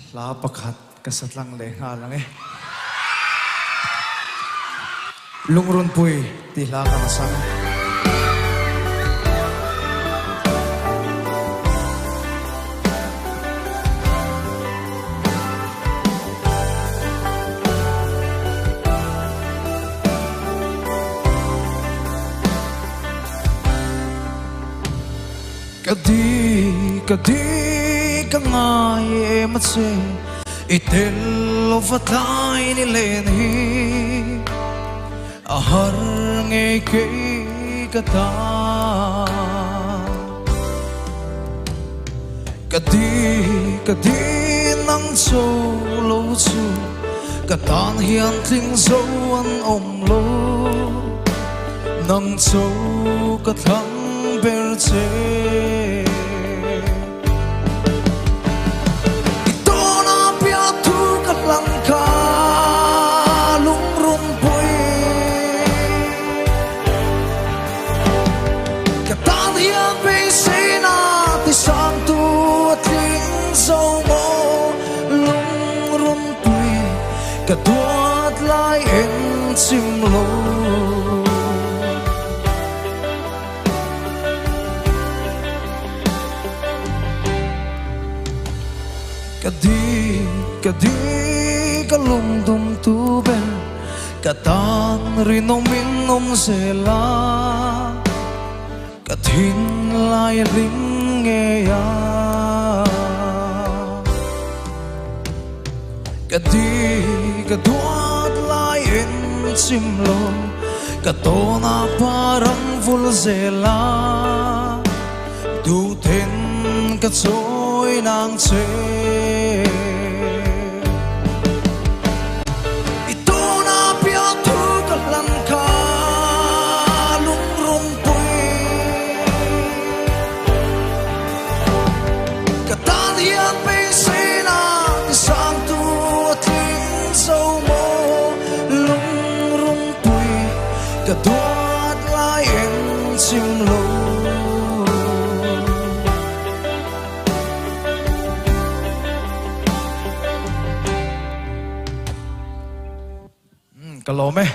La pakat kasatlang leha lang lungrun pui tihla ka nasang Kadi ka nga matse itel ofatay ni lenhi ahar ngay kay kata Kadi nang solo su katan hian ting so an omlo nang so katang berche Kaduat lai en simlo Kadi kalumdum tu ben Katan rinoming nom sela Kathin lai ring eya Kaduat lai en simlo Katona parang fulzela Duten katsoy nang tse Ito na piyatu kalan ka lungrun pui Katanian pesena isang Kaduat lai en simlo Kalome